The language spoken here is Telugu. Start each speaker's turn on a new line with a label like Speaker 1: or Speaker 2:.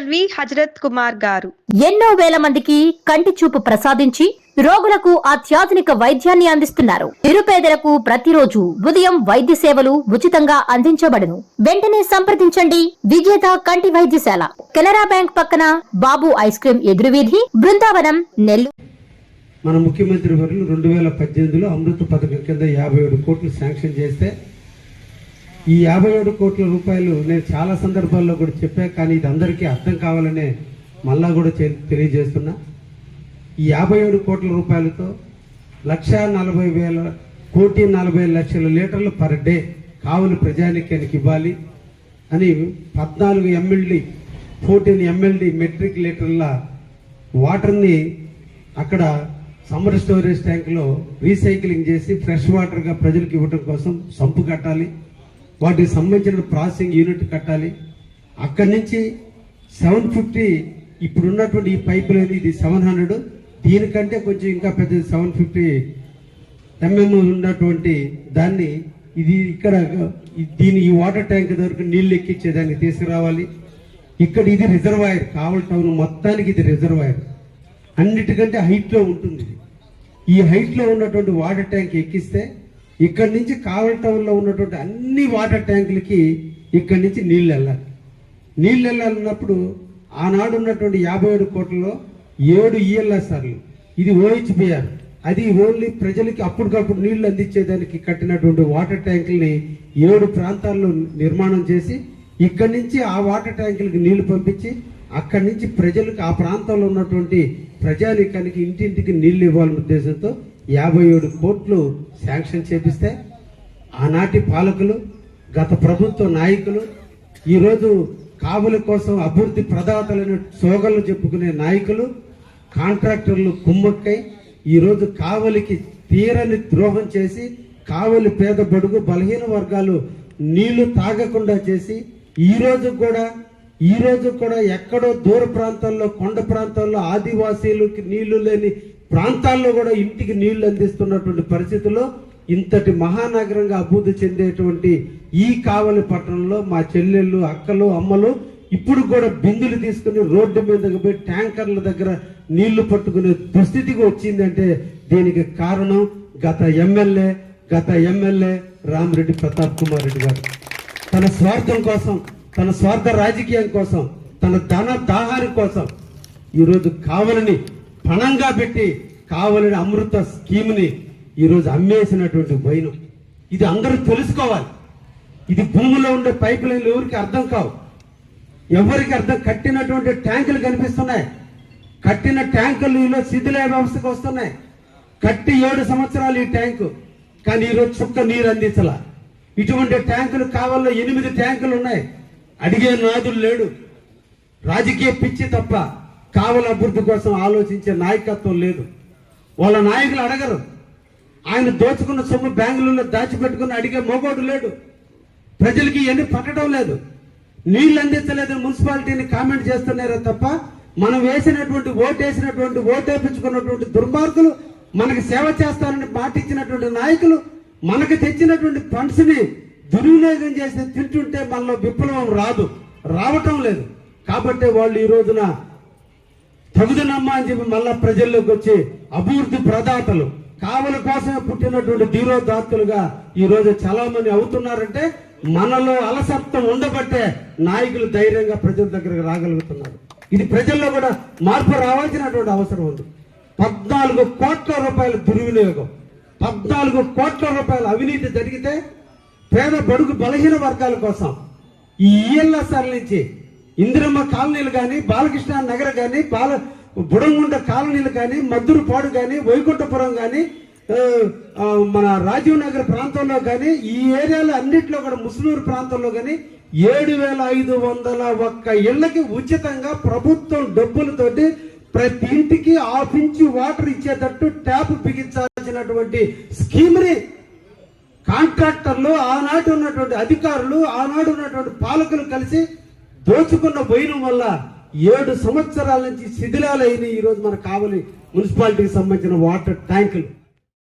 Speaker 1: ఎల్వి హజరత్ కుమార్ గారు
Speaker 2: ఎన్నో వేల మందికి కంటి చూపు ప్రసాదించి రోగులకు అత్యాధునిక వైద్యాన్ని అందిస్తున్నారు. నిరుపేదలకు ప్రతిరోజు ఉదయం వైద్య సేవలు ఉచితంగా అందించబడును. వెంటనే సంప్రదించండి. విజేత కంటి వైద్యశాల, కెనరా బ్యాంక్ పక్కన, బాబు ఐస్ క్రీమ్ ఎదురువీధి, బృందావనం, నెల్లూరు.
Speaker 3: మన ముఖ్యమంత్రి వర్యులు 2018లో అమృత పథకం కింద 57 కోట్లు శాంక్షన్ చేస్తే ఈ 57 కోట్ల రూపాయలు నేను చాలా సందర్భాల్లో కూడా చెప్పా, కానీ ఇది అందరికీ అర్థం కావాలనే మళ్ళా కూడా తెలియజేస్తున్నా. ఈ 57 కోట్ల రూపాయలతో 1,40,40 లీటర్లు పర్ డే కావులు ప్రజానికానికి ఇవ్వాలి అని 14 MLD 14 MLD మెట్రిక్ లీటర్ల వాటర్ని అక్కడ సమ్మర్ స్టోరేజ్ ట్యాంక్లో రీసైక్లింగ్ చేసి ఫ్రెష్ వాటర్గా ప్రజలకు ఇవ్వడం కోసం సంపు కట్టాలి, వాటికి సంబంధించిన ప్రాసెసింగ్ యూనిట్ కట్టాలి. అక్కడి నుంచి 750 ఇప్పుడున్నటువంటి ఈ పైప్ లైన్ ఇది 700, దీనికంటే కొంచెం ఇంకా పెద్దది 750 mm ఉన్నటువంటి దాన్ని ఇది ఇక్కడ ఈ వాటర్ ట్యాంక్ దగ్గరకు నీళ్లు ఎక్కించేదానికి తీసుకురావాలి. ఇక్కడ ఇది రిజర్వాయర్, కావల్ టౌన్ మొత్తానికి ఇది రిజర్వాయర్, అన్నిటికంటే హైట్లో ఉంటుంది. ఈ హైట్లో ఉన్నటువంటి వాటర్ ట్యాంక్ ఎక్కిస్తే ఇక్కడి నుంచి కావల్ టౌన్లో ఉన్నటువంటి అన్ని వాటర్ ట్యాంకులకి ఇక్కడి నుంచి నీళ్ళు వెళ్ళాలన్నప్పుడు ఆనాడు ఉన్నటువంటి 57 కోట్లలో 7 ELSRలు, ఇది OHBR, అది ఓన్లీ ప్రజలకి అప్పటికప్పుడు నీళ్లు అందించేదానికి కట్టినటువంటి వాటర్ ట్యాంకుల్ని 7 ప్రాంతాల్లో నిర్మాణం చేసి ఇక్కడి నుంచి ఆ వాటర్ ట్యాంకులకి నీళ్లు పంపించి అక్కడి నుంచి ప్రజలకు ఆ ప్రాంతంలో ఉన్నటువంటి ప్రజానికానికి ఇంటింటికి నీళ్లు ఇవ్వాలనే ఉద్దేశంతో 57 కోట్లు శాంక్షన్ చేపిస్తే ఆనాటి పాలకులు, గత ప్రభుత్వ నాయకులు, ఈరోజు కావుల కోసం అభివృద్ధి ప్రదాతలను సోగలు చెప్పుకునే నాయకులు, కాంట్రాక్టర్లు కుమ్మక్కై ఈరోజు కావలికి తీరని ద్రోహం చేసి కావలి పేద బడుగు బలహీన వర్గాలు నీళ్లు తాగకుండా చేసి ఈ రోజు కూడా ఎక్కడో దూర ప్రాంతాల్లో, కొండ ప్రాంతాల్లో, ఆదివాసీలకి నీళ్లు లేని ప్రాంతాల్లో కూడా ఇంటికి నీళ్లు అందిస్తున్నటువంటి పరిస్థితుల్లో ఇంతటి మహానగరంగా అభివృద్ధి చెందేటువంటి ఈ కావలి పట్టణంలో మా చెల్లెళ్ళు, అక్కలు, అమ్మలు ఇప్పుడు కూడా బిందులు తీసుకుని రోడ్డు మీదకి పోయి ట్యాంకర్ల దగ్గర నీళ్లు పట్టుకునే దుస్థితికి వచ్చిందంటే దీనికి కారణం గత ఎమ్మెల్యే రామిరెడ్డి ప్రతాప్ కుమార్ రెడ్డి గారు తన స్వార్థం కోసం, తన స్వార్థ రాజకీయం కోసం, తన దాహాని కోసం ఈరోజు కావలిని పణంగా పెట్టి కావలిని అమృత స్కీమ్ని ఈరోజు అమ్మేసినటువంటి వైనం ఇది అందరూ తెలుసుకోవాలి. ఇది భూమిలో ఉండే పైప్ లైన్లు ఎవరికి అర్థం కావు, ఎవరికి అర్థం. కట్టినటువంటి ట్యాంకులు కనిపిస్తున్నాయి, కట్టిన ట్యాంకులు ఈలో శిథిల వ్యవస్థకు వస్తున్నాయి. కట్టి 7 సంవత్సరాలు ఈ ట్యాంకు, కానీ ఈరోజు చుక్క నీరు అందించాల. ఇటువంటి ట్యాంకులు కావాలో 8 ట్యాంకులు ఉన్నాయి. అడిగే నాదులు లేడు, రాజకీయ పిచ్చి తప్ప కావల అభివృద్ధి కోసం ఆలోచించే నాయకత్వం లేదు. వాళ్ళ నాయకులు అడగరు. ఆయన దోచుకున్న సొమ్ము బెంగళూరులో దాచిపెట్టుకుని అడిగే మోగోడు లేడు. ప్రజలకి ఇవన్నీ పట్టడం లేదు, నీళ్లు అందించలేదని మున్సిపాలిటీని కామెంట్ చేస్తున్నారే తప్ప మనం ఓటేసినటువంటి ఓటేపించుకున్నటువంటి దుర్మార్గులు, మనకి సేవ చేస్తారని మాట ఇచ్చినటువంటి నాయకులు మనకు తెచ్చినటువంటి ఫండ్స్ ని దుర్వినియోగం చేసి తింటుంటే మనలో విప్లవం రావటం లేదు. కాబట్టి వాళ్ళు ఈ రోజున తగుదనమ్మా అని చెప్పి మళ్ళా ప్రజల్లోకి వచ్చి అభివృద్ధి ప్రదాతలు, కావల కోసమే పుట్టినటువంటి ధీరోదాత్తులుగా ఈ రోజు చాలా మంది అవుతున్నారంటే మనలో అలసత్వం ఉండబట్టే నాయకులు ధైర్యంగా ప్రజల దగ్గరకు రాగలుగుతున్నారు. ఇది ప్రజల్లో కూడా మార్పు రావాల్సినటువంటి అవసరం ఉంది. 14 కోట్ల రూపాయల దుర్వినియోగం, 14 కోట్ల రూపాయల అవినీతి జరిగితే పేద బడుగు బలహీన వర్గాల కోసం ఈ ELSR నుంచి ఇందిరమ్మ కాలనీలు కానీ, బాలకృష్ణ నగర్ కానీ, బుడంగుంట కాలనీలు కానీ, మద్దురుపాడు కానీ, వైకుంఠపురం కానీ, మన రాజీవ్ నగర్ ప్రాంతంలో కానీ, ఈ ఏరియాలో అన్నింటిలో కూడా ముస్లూరు ప్రాంతంలో కానీ 7,501 ఇళ్లకి ఉచితంగా ప్రభుత్వం డబ్బులతోటి ప్రతి ఇంటికి 1/2 ఇంచు వాటర్ ఇచ్చేటట్టు ట్యాప్ బిగించాల్సినటువంటి స్కీమ్ని కాంట్రాక్టర్లు, ఆనాడు ఉన్నటువంటి అధికారులు, ఆనాడు ఉన్నటువంటి పాలకులు కలిసి దోచుకున్న వైనం వల్ల 7 సంవత్సరాల నుంచి శిథిలాలైన ఈరోజు మన కావలి మున్సిపాలిటీకి సంబంధించిన వాటర్ ట్యాంకులు